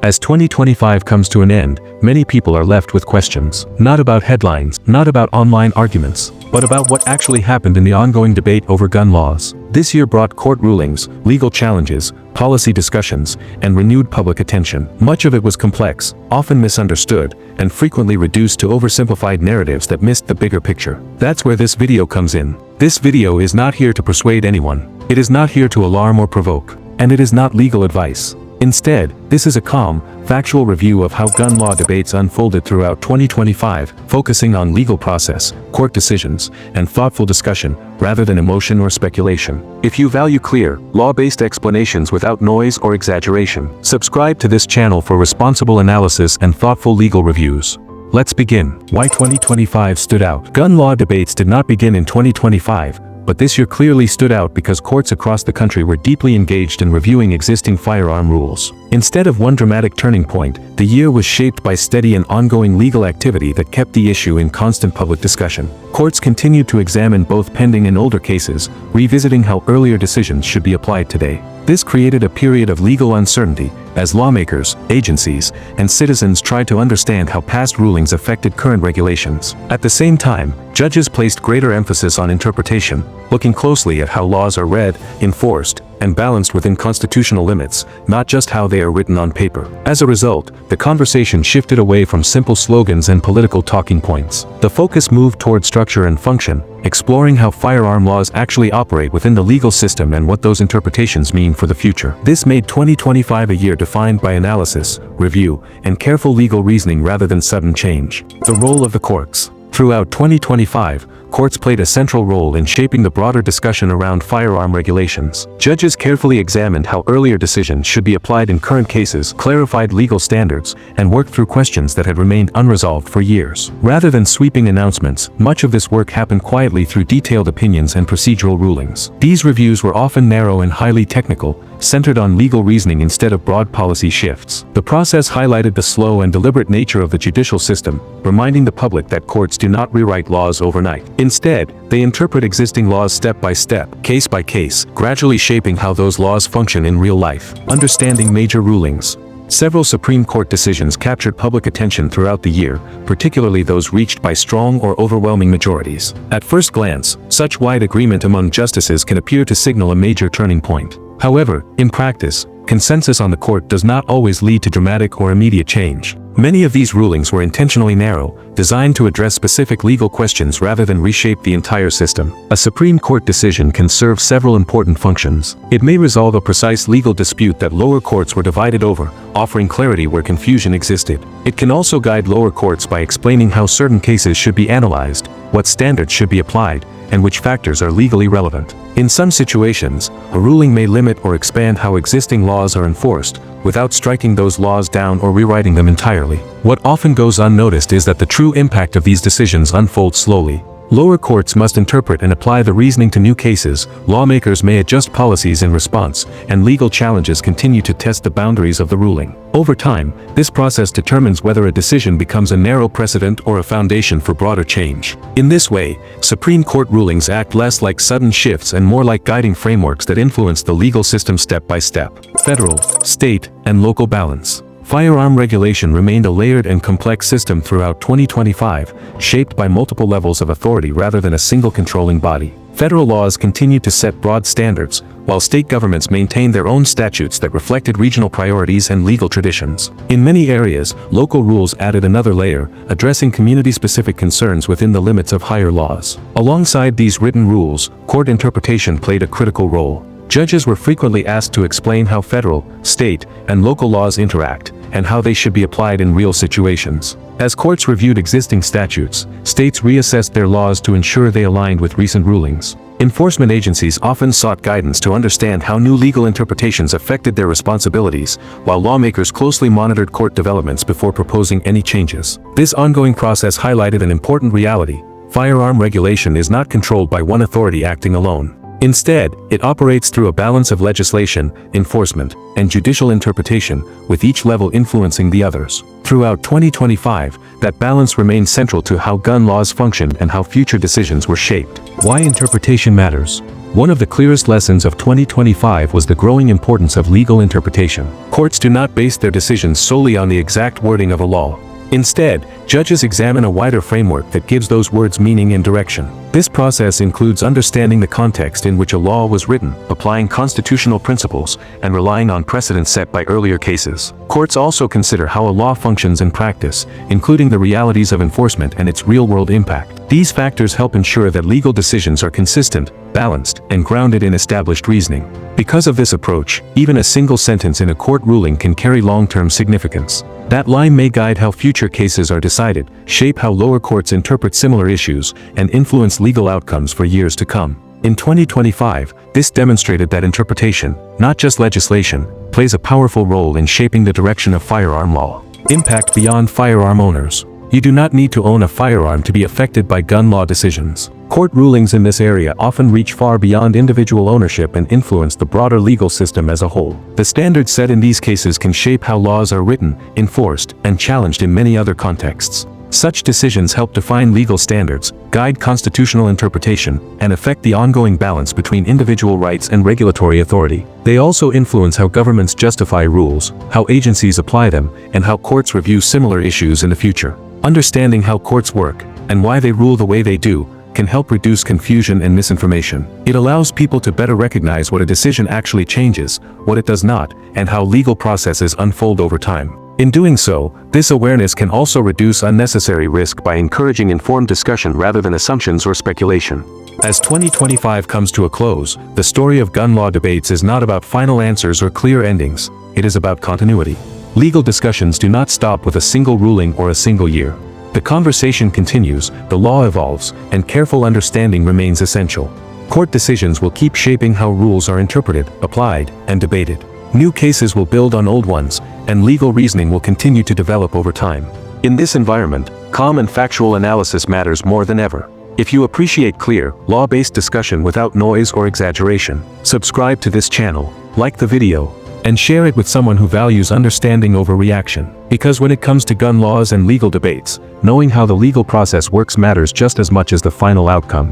As 2025 comes to an end, many people are left with questions. Not about headlines, not about online arguments, but about what actually happened in the ongoing debate over gun laws. This year brought court rulings, legal challenges, policy discussions, and renewed public attention. Much of it was complex, often misunderstood, and frequently reduced to oversimplified narratives that missed the bigger picture. That's where this video comes in. This video is not here to persuade anyone. It is not here to alarm or provoke. And it is not legal advice. Instead, this is a calm, factual review of how gun law debates unfolded throughout 2025, focusing on legal process, court decisions, and thoughtful discussion, rather than emotion or speculation. If you value clear, law-based explanations without noise or exaggeration, subscribe to this channel for responsible analysis and thoughtful legal reviews. Let's begin. Why 2025 stood out. Gun law debates did not begin in 2025, but this year clearly stood out because courts across the country were deeply engaged in reviewing existing firearm rules. Instead of one dramatic turning point, the year was shaped by steady and ongoing legal activity that kept the issue in constant public discussion. Courts continued to examine both pending and older cases, revisiting how earlier decisions should be applied today. This created a period of legal uncertainty, as lawmakers, agencies, and citizens tried to understand how past rulings affected current regulations. At the same time, judges placed greater emphasis on interpretation, looking closely at how laws are read, enforced, and balanced within constitutional limits, not just how they are written on paper. As a result, the conversation shifted away from simple slogans and political talking points. The focus moved toward structure and function, exploring how firearm laws actually operate within the legal system and what those interpretations mean for the future. This made 2025 a year defined by analysis, review, and careful legal reasoning rather than sudden change. The role of the courts. Throughout 2025, courts played a central role in shaping the broader discussion around firearm regulations. Judges carefully examined how earlier decisions should be applied in current cases, clarified legal standards, and worked through questions that had remained unresolved for years. Rather than sweeping announcements, much of this work happened quietly through detailed opinions and procedural rulings. These reviews were often narrow and highly technical, centered on legal reasoning instead of broad policy shifts. The process highlighted the slow and deliberate nature of the judicial system, reminding the public that courts do not rewrite laws overnight. Instead, they interpret existing laws step by step, case by case, gradually shaping how those laws function in real life. Understanding major rulings. Several Supreme Court decisions captured public attention throughout the year, particularly those reached by strong or overwhelming majorities. At first glance, such wide agreement among justices can appear to signal a major turning point. However, in practice, consensus on the court does not always lead to dramatic or immediate change. Many of these rulings were intentionally narrow, designed to address specific legal questions rather than reshape the entire system. A Supreme Court decision can serve several important functions. It may resolve a precise legal dispute that lower courts were divided over, offering clarity where confusion existed. It can also guide lower courts by explaining how certain cases should be analyzed, what standards should be applied, and which factors are legally relevant. In some situations, a ruling may limit or expand how existing laws are enforced, without striking those laws down or rewriting them entirely. What often goes unnoticed is that the true impact of these decisions unfolds slowly. Lower courts must interpret and apply the reasoning to new cases, lawmakers may adjust policies in response, and legal challenges continue to test the boundaries of the ruling. Over time, this process determines whether a decision becomes a narrow precedent or a foundation for broader change. In this way, Supreme Court rulings act less like sudden shifts and more like guiding frameworks that influence the legal system step by step. Federal, state, and local balance. Firearm regulation remained a layered and complex system throughout 2025, shaped by multiple levels of authority rather than a single controlling body. Federal laws continued to set broad standards, while state governments maintained their own statutes that reflected regional priorities and legal traditions. In many areas, local rules added another layer, addressing community-specific concerns within the limits of higher laws. Alongside these written rules, court interpretation played a critical role. Judges were frequently asked to explain how federal, state, and local laws interact, and how they should be applied in real situations. As courts reviewed existing statutes, states reassessed their laws to ensure they aligned with recent rulings. Enforcement agencies often sought guidance to understand how new legal interpretations affected their responsibilities, while lawmakers closely monitored court developments before proposing any changes. This ongoing process highlighted an important reality: firearm regulation is not controlled by one authority acting alone. Instead, it operates through a balance of legislation, enforcement, and judicial interpretation, with each level influencing the others. Throughout 2025, that balance remained central to how gun laws functioned and how future decisions were shaped. Why interpretation matters. One of the clearest lessons of 2025 was the growing importance of legal interpretation. Courts do not base their decisions solely on the exact wording of a law. Instead, judges examine a wider framework that gives those words meaning and direction. This process includes understanding the context in which a law was written, applying constitutional principles, and relying on precedents set by earlier cases. Courts also consider how a law functions in practice, including the realities of enforcement and its real-world impact. These factors help ensure that legal decisions are consistent, balanced, and grounded in established reasoning. Because of this approach, even a single sentence in a court ruling can carry long-term significance. That line may guide how future cases are decided, shape how lower courts interpret similar issues, and influence legal outcomes for years to come. In 2025, this demonstrated that interpretation, not just legislation, plays a powerful role in shaping the direction of firearm law. Impact beyond firearm owners. You do not need to own a firearm to be affected by gun law decisions. Court rulings in this area often reach far beyond individual ownership and influence the broader legal system as a whole. The standards set in these cases can shape how laws are written, enforced, and challenged in many other contexts. Such decisions help define legal standards, guide constitutional interpretation, and affect the ongoing balance between individual rights and regulatory authority. They also influence how governments justify rules, how agencies apply them, and how courts review similar issues in the future. Understanding how courts work, and why they rule the way they do, can help reduce confusion and misinformation. It allows people to better recognize what a decision actually changes, what it does not, and how legal processes unfold over time. In doing so, this awareness can also reduce unnecessary risk by encouraging informed discussion rather than assumptions or speculation. As 2025 comes to a close, the story of gun law debates is not about final answers or clear endings. It is about continuity. Legal discussions do not stop with a single ruling or a single year. The conversation continues, the law evolves, and careful understanding remains essential. Court decisions will keep shaping how rules are interpreted, applied, and debated. New cases will build on old ones, and legal reasoning will continue to develop over time. In this environment, calm and factual analysis matters more than ever. If you appreciate clear, law-based discussion without noise or exaggeration, subscribe to this channel, like the video, and share it with someone who values understanding over reaction. Because when it comes to gun laws and legal debates, knowing how the legal process works matters just as much as the final outcome.